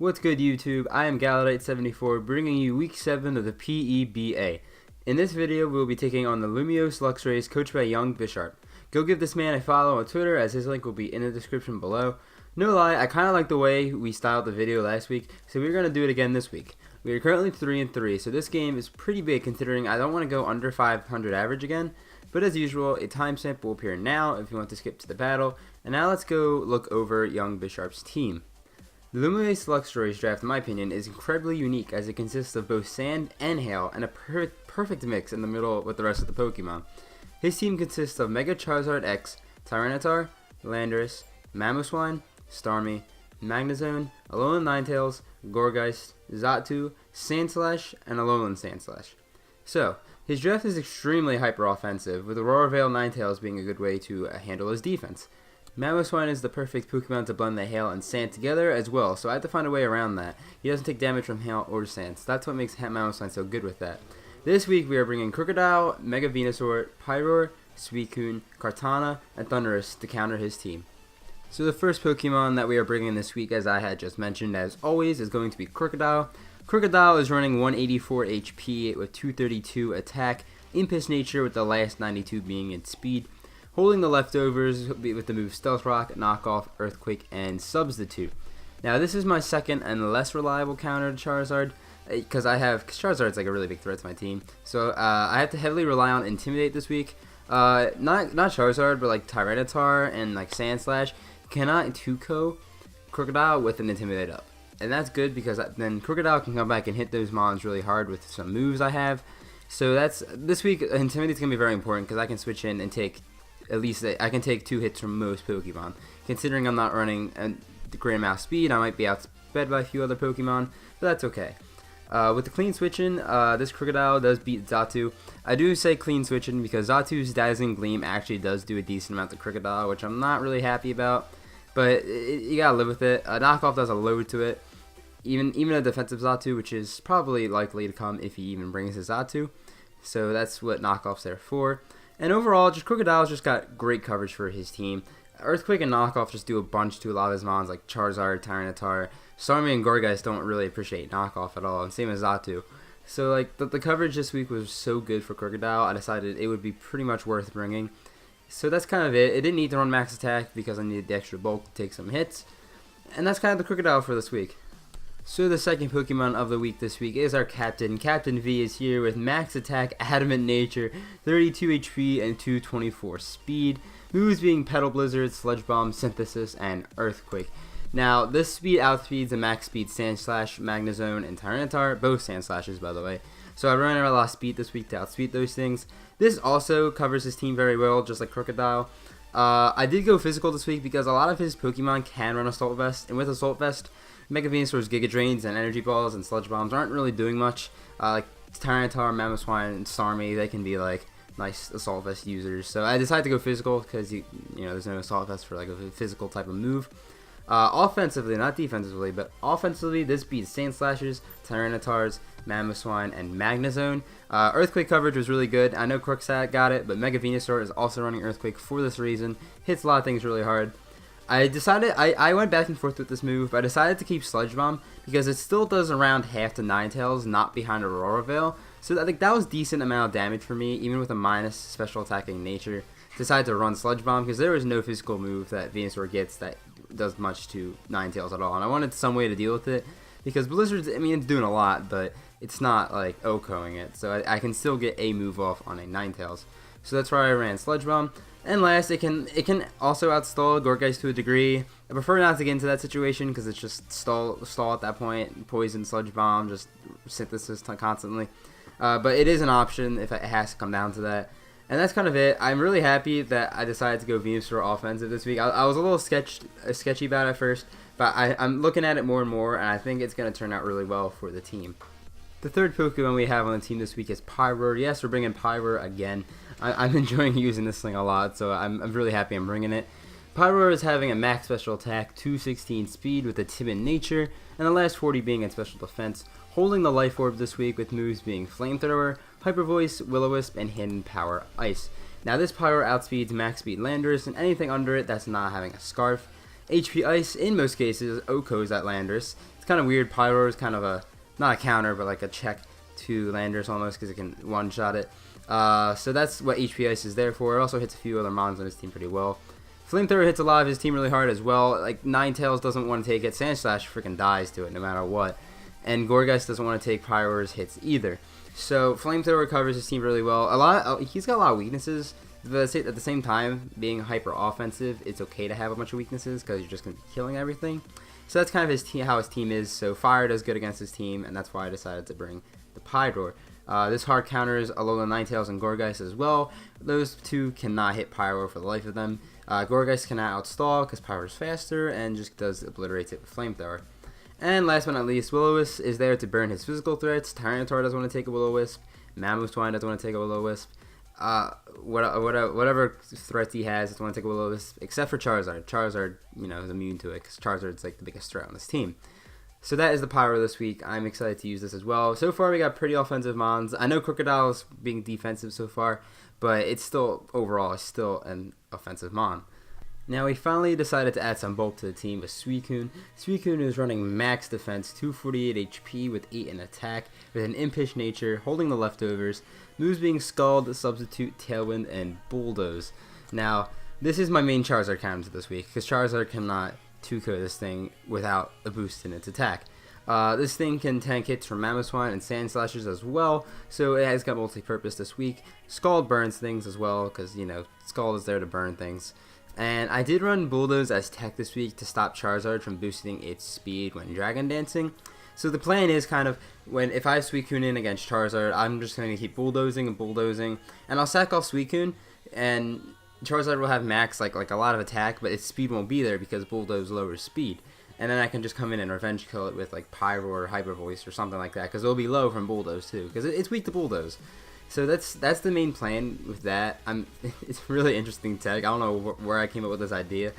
What's good, YouTube? I am Galadite74 bringing you week 7 of the PEBA. In this video, we will be taking on the Lumiose Luxrays coached by YungBisharp. Go give this man a follow on Twitter, as his link will be in the description below. No lie, I kind of like the way we styled the video last week, so we're going to do it again this week. We are currently 3-3, so this game is pretty big considering I don't want to go under 500 average again. But as usual, a timestamp will appear now if you want to skip to the battle. And now let's go look over YungBisharp's team. The Lumiose Luxrays draft, in my opinion, is incredibly unique as it consists of both sand and hail and a perfect mix in the middle with the rest of the Pokemon. His team consists of Mega Charizard X, Tyranitar, Landorus, Mamoswine, Starmie, Magnezone, Alolan Ninetales, Gourgeist, Xatu, Sandslash, and Alolan Sandslash. So, his draft is extremely hyper-offensive, with Aurora Veil Ninetales being a good way to handle his defense. Mamoswine is the perfect Pokemon to blend the Hail and Sand together as well, so I had to find a way around that. He doesn't take damage from Hail or Sand, so that's what makes Mamoswine so good with that. This week we are bringing Krookodile, Mega Venusaur, Pyroar, Suicune, Kartana, and Thundurus to counter his team. So the first Pokemon that we are bringing this week, as I had just mentioned, as always, is going to be Krookodile. Krookodile is running 184 HP with 232 attack, Impish Nature with the last 92 being its speed. Holding the leftovers with the move Stealth Rock, Knockoff, Earthquake, and Substitute. Now this is my second and less reliable counter to Charizard, because Charizard's like a really big threat to my team. So I have to heavily rely on Intimidate this week. Not Charizard, but like Tyranitar and like Sandslash cannot 2-ko Krookodile with an Intimidate up. And that's good because then Krookodile can come back and hit those mons really hard with some moves I have. So this week Intimidate's going to be very important because I can switch in and take at least I can take 2 hits from most Pokemon. Considering I'm not running a great amount of speed, I might be outsped by a few other Pokemon, but that's okay. With the clean switching, this Krookodile does beat Xatu. I do say clean switching because Xatu's Dazzling Gleam actually does do a decent amount to Krookodile, which I'm not really happy about, but you gotta live with it. Knockoff does a load to it, even a defensive Xatu, which is probably likely to come if he even brings his Xatu. So that's what Knockoff's there for. And overall, Krookodile's just got great coverage for his team. Earthquake and Knockoff just do a bunch to a lot of his mons, like Charizard, Tyranitar. Starmie and Gourgeist don't really appreciate Knockoff at all, and same as Xatu. So like the coverage this week was so good for Krookodile, I decided it would be pretty much worth bringing. So that's kind of it. It didn't need to run max attack because I needed the extra bulk to take some hits. And that's kind of the Krookodile for this week. So the second Pokemon of the week this week is our captain. Captain V is here with max attack, adamant nature, 32 HP, and 224 speed. Moves being Petal Blizzard, Sludge Bomb, Synthesis, and Earthquake. Now, this speed outspeeds the max speed Sandslash, Magnezone, and Tyranitar, both Sandslashes by the way. So I ran out a lot of speed this week to outspeed those things. This also covers his team very well, just like Krookodile. I did go physical this week because a lot of his Pokemon can run Assault Vest, and with Assault Vest, Mega Venusaur's Giga Drains and Energy Balls and Sludge Bombs aren't really doing much. Like Tyranitar, Mamoswine, and Starmie, they can be like nice Assault Vest users. So I decided to go physical because you know there's no Assault Vest for like a physical type of move. Offensively, not defensively, but offensively, this beats Sandslashes, Tyranitars, Mamoswine, and Magnezone. Earthquake coverage was really good. I know Crooksat got it, but Mega Venusaur is also running Earthquake for this reason. Hits a lot of things really hard. I went back and forth with this move, but I decided to keep Sludge Bomb because it still does around half to Ninetales, not behind Aurora Veil. So I think that was decent amount of damage for me, even with a minus special attacking nature. Decided to run Sludge Bomb because there was no physical move that Venusaur gets that does much to Ninetales at all, and I wanted some way to deal with it because Blizzard's, I mean, it's doing a lot, but it's not like OHKOing it, so I can still get a move off on a Ninetales. So that's why I ran Sludge Bomb. And last, it can also outstall Gourgeist to a degree. I prefer not to get into that situation because it's just stall at that point. Poison, Sludge Bomb, just Synthesis constantly. But it is an option if it has to come down to that. And that's kind of it. I'm really happy that I decided to go Venusaur offensive this week. I was a little sketchy about it at first, but I'm looking at it more and more, and I think it's going to turn out really well for the team. The third Pokemon we have on the team this week is Pyroar. Yes, we're bringing Pyroar again. I'm enjoying using this thing a lot, so I'm really happy I'm bringing it. Pyroar is having a max special attack, 216 speed with a timid nature, and the last 40 being in special defense, holding the Life Orb this week with moves being Flamethrower, Hyper Voice, Will-O-Wisp, and Hidden Power Ice. Now this Pyroar outspeeds max speed Landorus and anything under it that's not having a Scarf. HP Ice in most cases, Oko's at Landorus. It's kind of weird. Pyro is kind of a, not a counter, but like a check to Landorus almost because it can one-shot it. So that's what HP Ice is there for. It also hits a few other mons on his team pretty well. Flamethrower hits a lot of his team really hard as well. Like Ninetales doesn't want to take it. Sandslash freaking dies to it no matter what. And Gourgeist doesn't want to take Pyro's hits either. So Flamethrower covers his team really well. He's got a lot of weaknesses. At the same time, being hyper offensive, it's okay to have a bunch of weaknesses because you're just going to be killing everything. So that's kind of how his team is. So Fire does good against his team, and that's why I decided to bring the Pyroar. This hard counters Alola Ninetales and Gourgeist as well. Those two cannot hit Pyro for the life of them. Gourgeist cannot outstall because Pyro is faster and just obliterates it with Flamethrower. And last but not least, Will-O-Wisp is there to burn his physical threats. Tyranitar doesn't want to take a Will-O-Wisp. Mamoswine doesn't want to take a Will-O-Wisp. Whatever threats he has, doesn't want to take a Will-O-Wisp, except for Charizard. Charizard, is immune to it because Charizard's like the biggest threat on this team. So that is the Pyro this week. I'm excited to use this as well. So far, we got pretty offensive mons. I know Crocodile is being defensive so far, but it's still, overall, it's still an offensive mon. Now, we finally decided to add some bulk to the team with Suicune. Suicune is running max defense, 248 HP with 8 in attack, with an impish nature, holding the leftovers, moves being Scald, Substitute, Tailwind, and Bulldoze. Now, this is my main Charizard counter this week, because Charizard cannot 2-ko this thing without a boost in its attack. This thing can tank hits from Mamoswine and Sand Slashers as well, so it has got multi-purpose this week. Scald burns things as well, because, Scald is there to burn things. And I did run Bulldoze as tech this week to stop Charizard from boosting its speed when Dragon Dancing. So the plan is kind of, if I have Suicune in against Charizard, I'm just going to keep Bulldozing and Bulldozing, and I'll sack off Suicune, and Charizard will have max, like a lot of attack, but its speed won't be there because Bulldoze lowers speed. And then I can just come in and revenge kill it with like Pyro or Hyper Voice or something like that, because it'll be low from Bulldoze too, because it's weak to Bulldoze. So that's the main plan with that. It's really interesting tech. I don't know where I came up with this idea,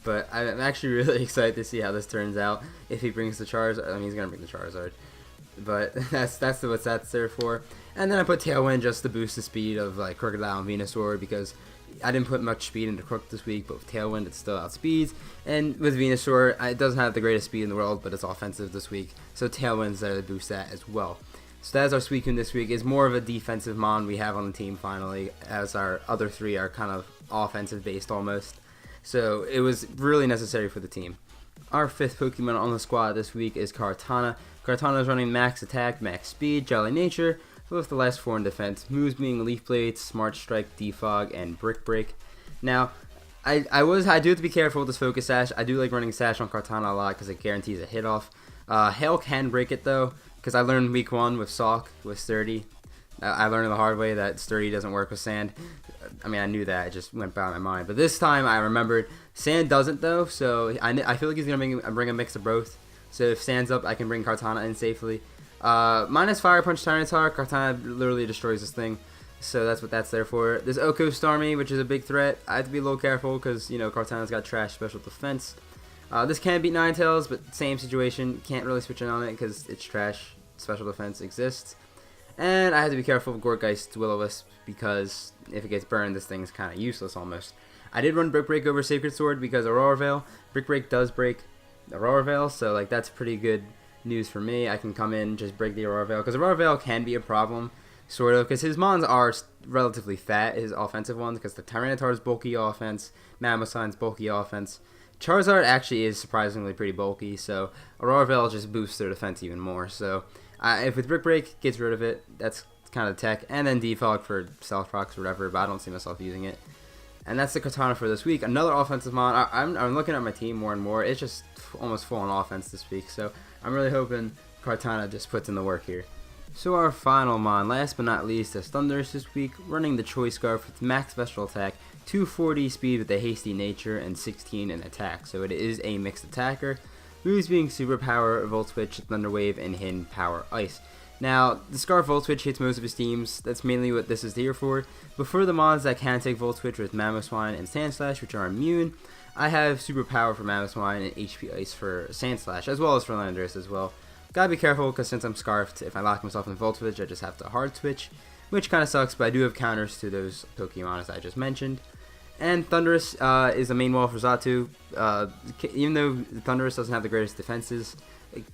but I'm actually really excited to see how this turns out. If he brings the Charizard, I mean he's gonna bring the Charizard, but that's what that's there for. And then I put Tailwind just to boost the speed of like Crocodile and Venusaur, because I didn't put much speed into Crook this week, but with Tailwind it still outspeeds. And with Venusaur, it doesn't have the greatest speed in the world, but it's offensive this week, so Tailwind's there to boost that as well. So that's our Suicune this week. It's more of a defensive mon we have on the team finally, as our other three are kind of offensive based almost. So it was really necessary for the team. Our fifth Pokemon on the squad this week is Kartana. Kartana is running max attack, max speed, Jolly Nature, with the last 4 in defense. Moves being Leaf Blade, Smart Strike, Defog, and Brick Break. Now, I do have to be careful with this Focus Sash. I do like running Sash on Kartana a lot because it guarantees a hit off. Hail can break it though, because I learned week 1 with Salk, with Sturdy. I learned the hard way that Sturdy doesn't work with Sand. I mean, I knew that, it just went by my mind. But this time I remembered Sand doesn't though, so I feel like he's going to bring a mix of both. So if Sand's up, I can bring Kartana in safely. Minus Fire Punch Tyranitar, Kartana literally destroys this thing. So that's what that's there for. There's Oko Starmie, which is a big threat. I have to be a little careful because, Kartana's got trash special defense. This can beat Ninetales, but same situation. Can't really switch in on it because it's trash. Special defense exists. And I have to be careful of Gourgeist's Will-O-Wisp because if it gets burned, this thing's kind of useless almost. I did run Brick Break over Sacred Sword because Aurora Veil. Brick Break does break Aurora Veil, so like that's pretty good news for me. I can come in and just break the Aurora Veil, because Aurora Veil can be a problem, sort of, because his mons are relatively fat, his offensive ones, because the Tyranitar's bulky offense, Mamoswine's bulky offense. Charizard actually is surprisingly pretty bulky, so Aurora Veil just boosts their defense even more. So if with Brick Break, gets rid of it, that's kind of tech, and then Defog for Stealth Rocks or whatever, but I don't see myself using it. And that's the Kartana for this week. Another offensive mon. I'm looking at my team more and more. It's just almost full on offense this week, so I'm really hoping Kartana just puts in the work here. So our final mon, last but not least, is Thundurus this week, running the Choice Scarf with max special attack, 240 speed with a hasty nature, and 16 in attack. So it is a mixed attacker. Moves being Super Power, Volt Switch, Thunder Wave, and Hidden Power Ice. Now, the Scarf Volt Switch hits most of his teams. That's mainly what this is here for. But for the mons that can take Volt Switch with Mamoswine and Sandslash, which are immune, I have Super Power for Mamoswine and HP Ice for Sandslash, as well as for Landorus as well. Gotta be careful, because since I'm Scarfed, if I lock myself in Volt Switch, I just have to Hard Switch, which kind of sucks, but I do have counters to those Pokemon as I just mentioned. And Thunderous is a main wall for Xatu. Even though Thunderous doesn't have the greatest defenses,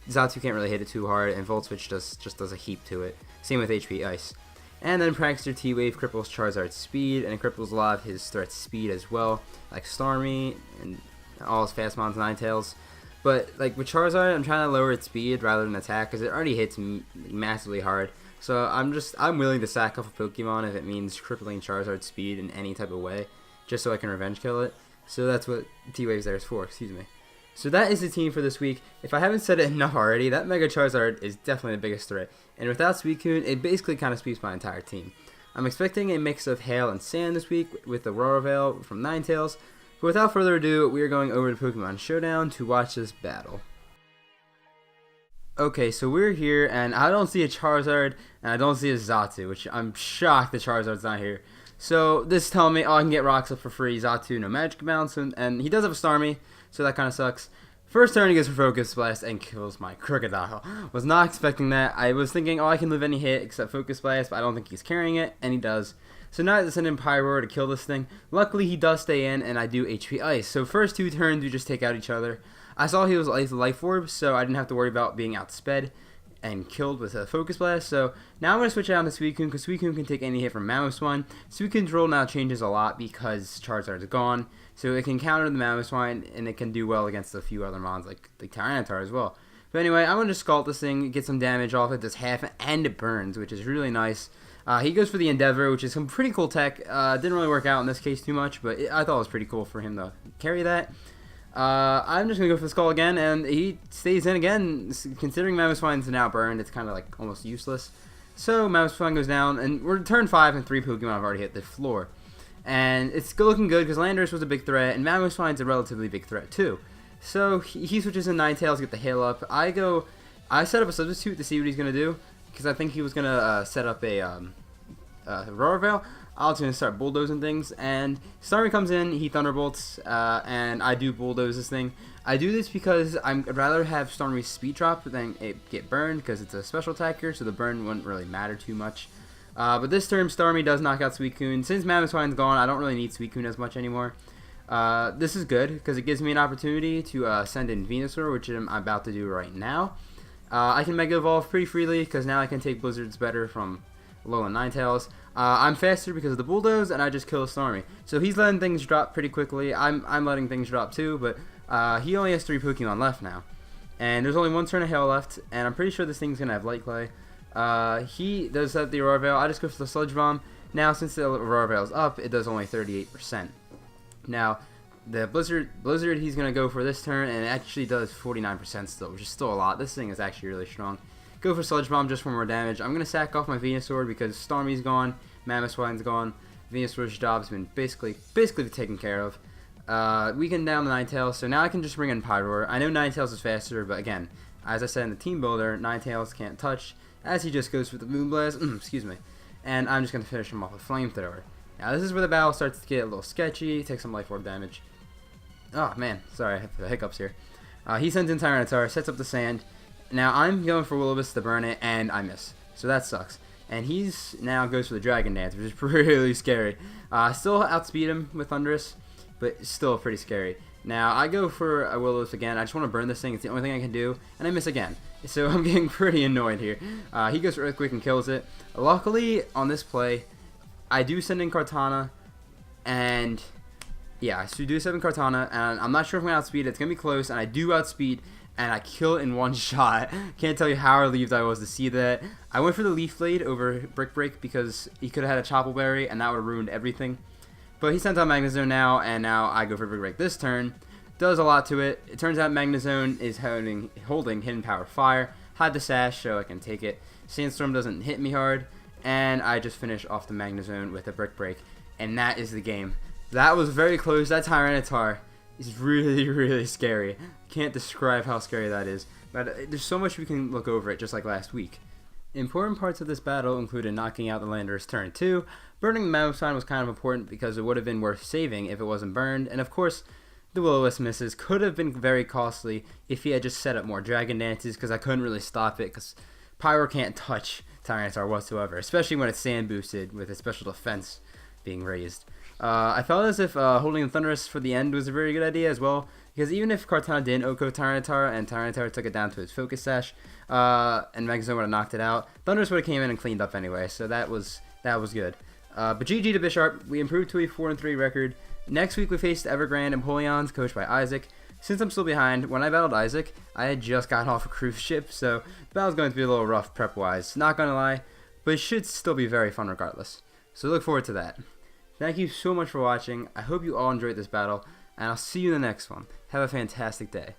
Xatu can't really hit it too hard, and Volt Switch just does a heap to it. Same with HP Ice. And then Prankster T-Wave cripples Charizard's speed, and it cripples a lot of his threat's speed as well, like Starmie and all his fast mons, Ninetales. But like with Charizard, I'm trying to lower its speed rather than attack, because it already hits massively hard. So I'm willing to sack off a Pokemon if it means crippling Charizard's speed in any type of way, just so I can revenge kill it. So that's what T-Wave's there is for, excuse me. So that is the team for this week. If I haven't said it enough already, that Mega Charizard is definitely the biggest threat. And without Suicune, it basically kind of sweeps my entire team. I'm expecting a mix of Hail and Sand this week with the Aurora Veil from Ninetales. But without further ado, we are going over to Pokemon Showdown to watch this battle. Okay, so we're here, and I don't see a Charizard, and I don't see a Xatu, which I'm shocked the Charizard's not here. So this is telling me, oh, I can get rocks up for free, Xatu, no Magic Bounce, and he does have a Starmie, so that kind of sucks. First turn he goes for Focus Blast and kills my Crocodile. Was not expecting that. I was thinking, oh, I can live any hit except Focus Blast, but I don't think he's carrying it, and he does. So now I have to send in Pyroar to kill this thing. Luckily he does stay in, and I do HP Ice. So first 2 turns we just take out each other. I saw he was Life Orb, so I didn't have to worry about being outsped and killed with a Focus Blast. So now I'm going to switch out to Suicune, because Suicune can take any hit from Mamoswine. Suicune's role now changes a lot because Charizard is gone, so it can counter the Mamoswine, and it can do well against a few other mons like Tyranitar as well. But anyway, I'm going to Scald this thing, get some damage off it, does half, and it burns, which is really nice. He goes for the Endeavor, which is some pretty cool tech. Didn't really work out in this case too much, but I thought it was pretty cool for him to carry that. I'm just going to go for the Skull again, and he stays in again. Considering Mamoswine's now burned, it's kind of like almost useless. So Mamoswine goes down, and we're turn 5, and 3 Pokemon have already hit the floor. And it's still looking good, because Landorus was a big threat, and Mamoswine's a relatively big threat too. So he switches in Ninetales to get the hail up. I set up a substitute to see what he's going to do, because I think he was going to set up a Aurora Veil. I was going to start bulldozing things, and Starmie comes in, he Thunderbolts, and I do bulldoze this thing. I do this because I'd rather have Starmie's speed drop than it get burned, because it's a special attacker, so the burn wouldn't really matter too much. But this turn, Starmie does knock out Suicune. Since Mamoswine's gone, I don't really need Suicune as much anymore. This is good, because it gives me an opportunity to send in Venusaur, which I'm about to do right now. I can Mega Evolve pretty freely, because now I can take Blizzards better from Alolan Ninetales. I'm faster because of the Bulldoze, and I just kill Starmie. So he's letting things drop pretty quickly. I'm letting things drop too, but he only has 3 Pokemon left now. And there's only 1 turn of Hail left, and I'm pretty sure this thing's going to have Light Clay. He does have the Aurora Veil. I just go for the Sludge Bomb. Now, since the Aurora Veil's up, it does only 38%. Now, the Blizzard he's going to go for this turn, and it actually does 49% still, which is still a lot. This thing is actually really strong. Go for Sludge Bomb just for more damage. I'm going to sack off my Venusaur because Starmie's gone, Mamoswine's gone. Venusaur's job's been basically taken care of. Weaken down the Ninetales, so now I can just bring in Pyroar. I know Ninetales is faster, but again, as I said in the team builder, Ninetales can't touch, as he just goes for the Moonblast, excuse me. And I'm just going to finish him off with Flamethrower. Now this is where the battle starts to get a little sketchy, take some Life Orb damage. Oh man, sorry, I have the hiccups here. He sends in Tyranitar, sets up the Sand. Now I'm going for Will-O-Wisp to burn it, and I miss. So that sucks. And he's now goes for the Dragon Dance, which is really scary. Still outspeed him with Thunderous, but still pretty scary. Now I go for a Will-O-Wisp again. I just want to burn this thing. It's the only thing I can do, and I miss again. So I'm getting pretty annoyed here. He goes for Earthquake and kills it. Luckily on this play, I do send in Kartana, and yeah, I do send in Kartana, and I'm not sure if I'm going to outspeed it. It's going to be close, and I do outspeed, and I kill it in one shot. Can't tell you how relieved I was to see that. I went for the Leaf Blade over Brick Break because he could have had a Chople Berry, and that would have ruined everything. But he sent out Magnezone now, and now I go for Brick Break this turn. Does a lot to it. It turns out Magnezone is holding Hidden Power Fire. Had the Sash, so I can take it. Sandstorm doesn't hit me hard, and I just finish off the Magnezone with a Brick Break. And that is the game. That was very close. That Tyranitar is really, really scary. Can't describe how scary that is. But there's so much we can look over it, just like last week. Important parts of this battle included knocking out the Landorus turn 2. Burning the Mamoswine was kind of important because it would have been worth saving if it wasn't burned. And of course, the Will-O-Wisp misses could have been very costly if he had just set up more Dragon Dances, because I couldn't really stop it because Pyro can't touch Tyranitar whatsoever, especially when it's sand boosted with its special defense being raised. I felt as if holding the Thunderous for the end was a very good idea as well, because even if Kartana didn't Oko Tyranitar and Tyranitar took it down to its Focus Sash, and Megazone would have knocked it out, Thunderous would have came in and cleaned up anyway, so that was good. But GG to Bisharp, we improved to a 4-3 record. Next week we faced Evergrande and Polions, coached by Isaac. Since I'm still behind, when I battled Isaac, I had just gotten off a cruise ship, so the battle's going to be a little rough prep-wise, not gonna lie, but it should still be very fun regardless. So look forward to that. Thank you so much for watching. I hope you all enjoyed this battle, and I'll see you in the next one. Have a fantastic day.